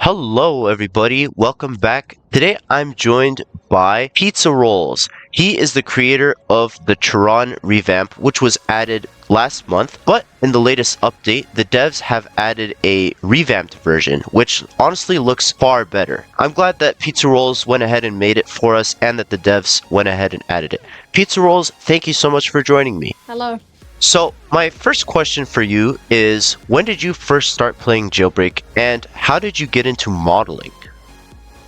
Hello, everybody. Welcome back. Today, I'm joined by Pizzawroles. He is the creator of the Chiron Revamp, which was added last month. But in the latest update, the devs have added a revamped version, which honestly looks far better. I'm glad that Pizzawroles went ahead and made it for us, and that the devs went ahead and added it. Pizzawroles, thank you so much for joining me. Hello. So, my first question for you is, when did you first start playing Jailbreak, and how did you get into modeling?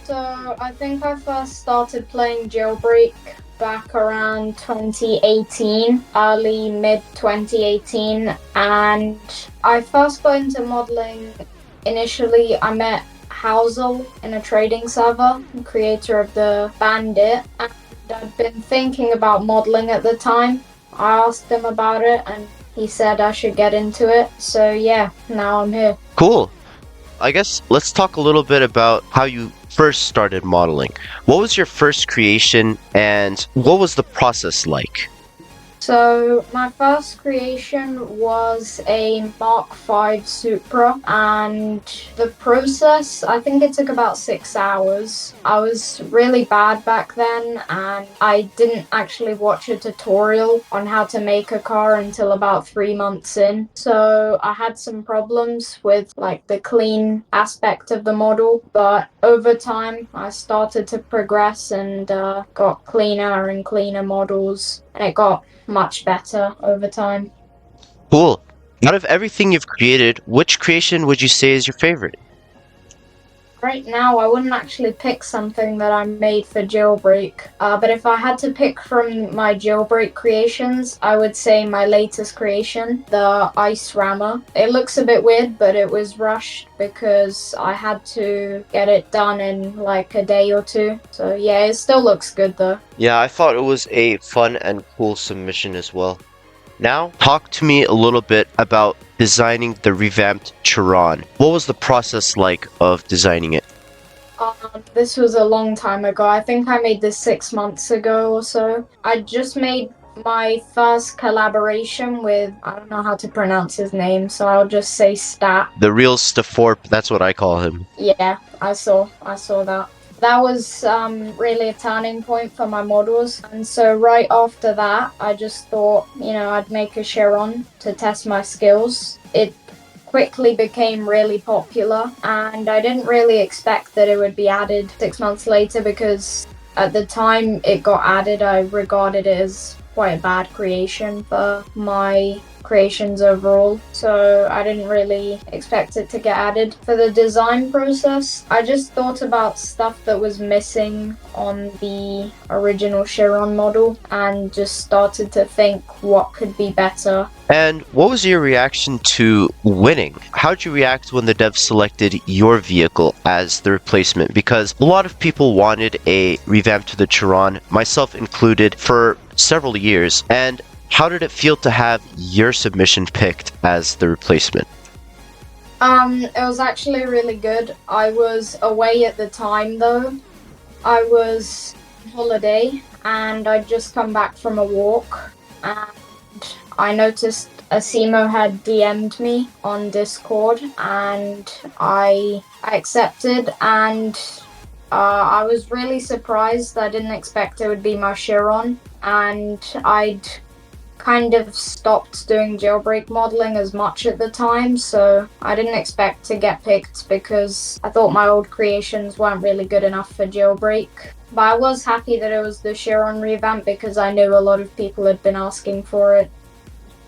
So I think I first started playing Jailbreak back around 2018, early mid 2018, and I first got into modeling. Initially, I met Housel in a trading server, creator of the Bandit, and I'd been thinking about modeling at the time. I asked him about it and he said I should get into it. So yeah, now I'm here. Cool. I guess let's talk a little bit about how you first started modeling. What was your first creation and what was the process like? So my first creation was a Mark V Supra, and the process, I think it took about 6 hours. I was really bad back then and I didn't actually watch a tutorial on how to make a car until about 3 months in. So I had some problems with like the clean aspect of the model, but over time I started to progress and got cleaner and cleaner models, and it got much better over time. Cool. Out of everything you've created, which creation would you say is your favorite? Right now, I wouldn't actually pick something that I made for Jailbreak, but if I had to pick from my Jailbreak creations, I would say my latest creation, the Ice Rammer. It looks a bit weird, but it was rushed because I had to get it done in like a day or two. So yeah, it still looks good though. Yeah, I thought it was a fun and cool submission as well. Now, talk to me a little bit about designing the revamped Chiron. What was the process like of designing it? This was a long time ago. I think I made this 6 months ago or so. I just made my first collaboration with, I don't know how to pronounce his name, so I'll just say Stat. The real Staforp, that's what I call him. Yeah, I saw that. That was really a turning point for my models, and so right after that, I just thought, I'd make a Chiron to test my skills. It quickly became really popular, and I didn't really expect that it would be added 6 months later, because at the time it got added, I regarded it as quite a bad creation for my creations overall, so I didn't really expect it to get added. For the design process, I just thought about stuff that was missing on the original Chiron model and just started to think what could be better. And what was your reaction to winning? How'd you react when the devs selected your vehicle as the replacement? Because a lot of people wanted a revamp to the Chiron, myself included, for several years. And how did it feel to have your submission picked as the replacement? It was actually really good. I was away at the time though. I was on holiday and I'd just come back from a walk, and I noticed Asimo had DM'd me on Discord, and I accepted, and I was really surprised. I didn't expect it would be my Chiron, and I'd kind of stopped doing Jailbreak modeling as much at the time, so I didn't expect to get picked because I thought my old creations weren't really good enough for Jailbreak. But I was happy that it was the Chiron revamp because I knew a lot of people had been asking for it.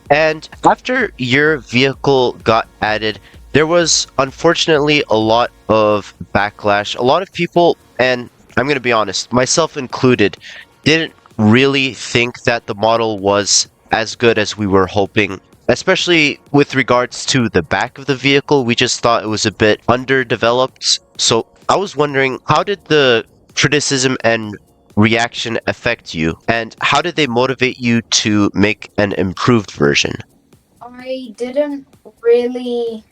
And after your vehicle got added, there was unfortunately a lot of backlash. A lot of people, and I'm going to be honest, myself included, didn't really think that the model was as good as we were hoping, especially with regards to the back of the vehicle. We just thought it was a bit underdeveloped. So I was wondering, how did the criticism and reaction affect you, and how did they motivate you to make an improved version? I didn't really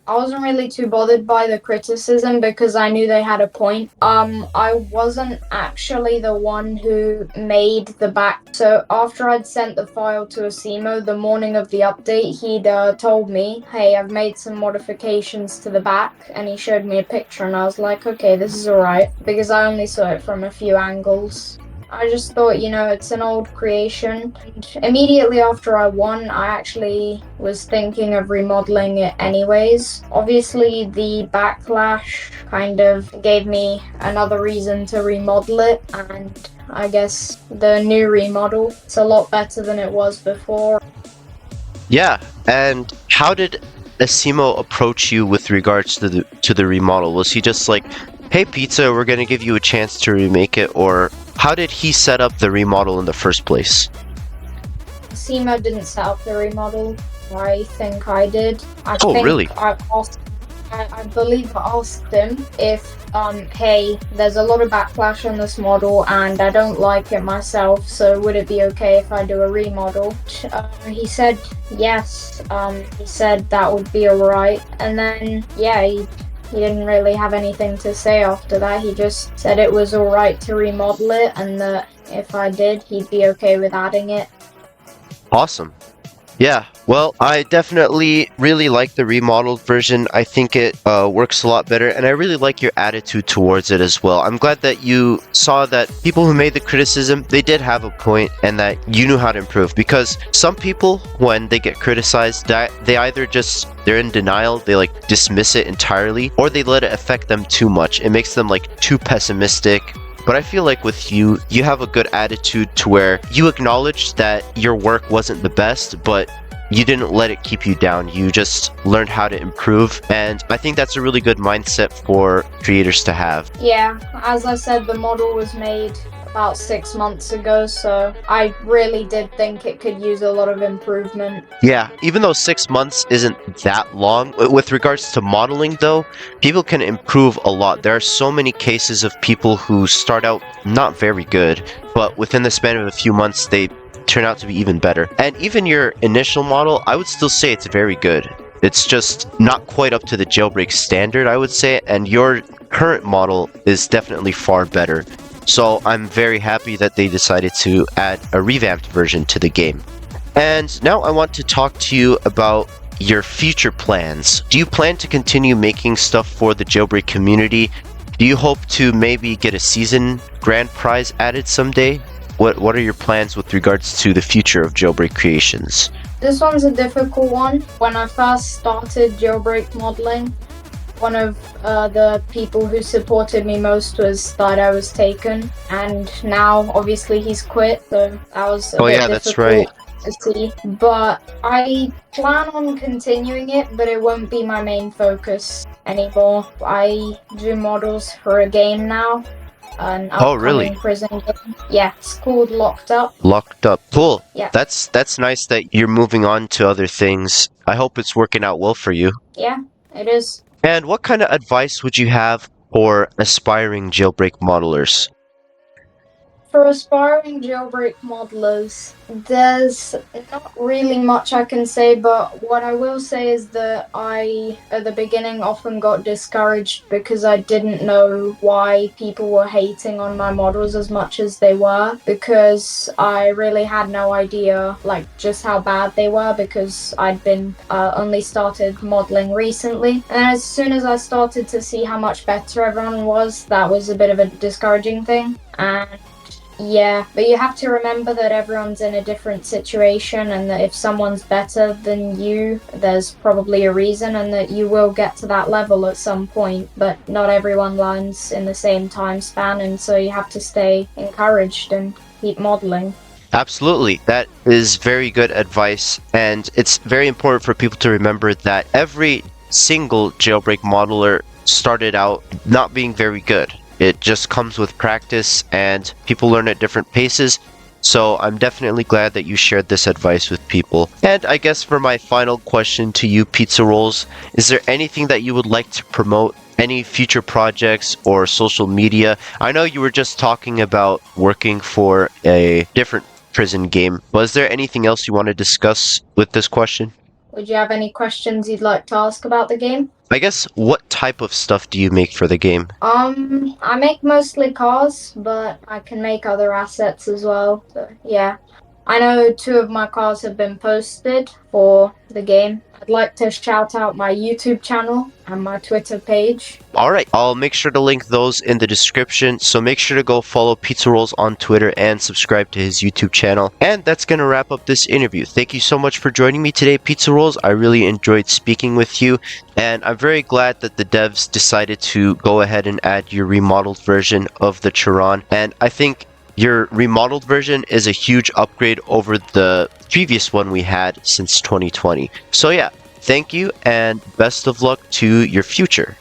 I wasn't really too bothered by the criticism because I knew they had a point. I wasn't actually the one who made the back. So after I'd sent the file to Asimo, the morning of the update, he'd told me, hey, I've made some modifications to the back, and he showed me a picture, and I was like, okay, this is alright, because I only saw it from a few angles. I just thought, it's an old creation. And immediately after I won, I actually was thinking of remodeling it anyways. Obviously, the Backlash kind of gave me another reason to remodel it, and I guess the new remodel, it's a lot better than it was before. Yeah, and how did Asimo approach you with regards to the remodel? Was he just like, hey Pizza, we're gonna give you a chance to remake it, or how did he set up the remodel in the first place? Asimo didn't set up the remodel. I think I did. Really? I believe I asked him if, hey, there's a lot of backlash on this model and I don't like it myself, so would it be okay if I do a remodel? He said yes. He said that would be alright, and then, yeah, he didn't really have anything to say after that. He just said it was alright to remodel it, and that if I did, he'd be okay with adding it. Awesome. Yeah, well, I definitely really like the remodeled version. I think it works a lot better, and I really like your attitude towards it as well. I'm glad that you saw that people who made the criticism, they did have a point, and that you knew how to improve. Because some people, when they get criticized, they either just, they're in denial, they like dismiss it entirely, or they let it affect them too much. It makes them like too pessimistic. But I feel like with you, you have a good attitude to where you acknowledge that your work wasn't the best, but you didn't let it keep you down. You just learned how to improve, and I think that's a really good mindset for creators to have. Yeah, as I said, the model was made about 6 months ago, so I really did think it could use a lot of improvement. Yeah, even though 6 months isn't that long, with regards to modeling though, people can improve a lot. There are so many cases of people who start out not very good, but within the span of a few months they turn out to be even better. And even your initial model, I would still say it's very good. It's just not quite up to the Jailbreak standard, I would say, and your current model is definitely far better. So I'm very happy that they decided to add a revamped version to the game. And now I want to talk to you about your future plans. Do you plan to continue making stuff for the Jailbreak community? Do you hope to maybe get a season grand prize added someday? What are your plans with regards to the future of Jailbreak creations? This one's a difficult one. When I first started Jailbreak modeling, one of the people who supported me most was thought I was taken, and now obviously he's quit, so that was a bit that's right. to see. But I plan on continuing it, but it won't be my main focus anymore. I do models for a game now, an upcoming prison game. Yeah, it's called Locked Up. Locked Up. Cool. Yeah. That's nice that you're moving on to other things. I hope it's working out well for you. Yeah, it is. And what kind of advice would you have for aspiring Jailbreak modelers? For aspiring Jailbreak modelers, there's not really much I can say, but what I will say is that I, at the beginning, often got discouraged because I didn't know why people were hating on my models as much as they were, because I really had no idea, just how bad they were, because I'd been only started modeling recently. And as soon as I started to see how much better everyone was, that was a bit of a discouraging thing. And yeah, but you have to remember that everyone's in a different situation, and that if someone's better than you, there's probably a reason, and that you will get to that level at some point, but not everyone learns in the same time span, and so you have to stay encouraged and keep modeling. Absolutely. That is very good advice, and it's very important for people to remember that every single Jailbreak modeler started out not being very good. It just comes with practice, and people learn at different paces. So I'm definitely glad that you shared this advice with people. And I guess for my final question to you, Pizzawroles, is there anything that you would like to promote? Any future projects or social media? I know you were just talking about working for a different prison game. Was there anything else you want to discuss with this question? Would you have any questions you'd like to ask about the game? I guess, what type of stuff do you make for the game? I make mostly cars, but I can make other assets as well. So, yeah. I know 2 of my cars have been posted for the game. I'd like to shout out my YouTube channel and my Twitter page. Alright, I'll make sure to link those in the description, so make sure to go follow Pizzawroles on Twitter and subscribe to his YouTube channel. And that's going to wrap up this interview. Thank you so much for joining me today, Pizzawroles. I really enjoyed speaking with you, and I'm very glad that the devs decided to go ahead and add your remodeled version of the Chiron. And I think your remodeled version is a huge upgrade over the previous one we had since 2020. So yeah, thank you and best of luck to your future.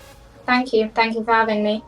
Thank you. Thank you for having me.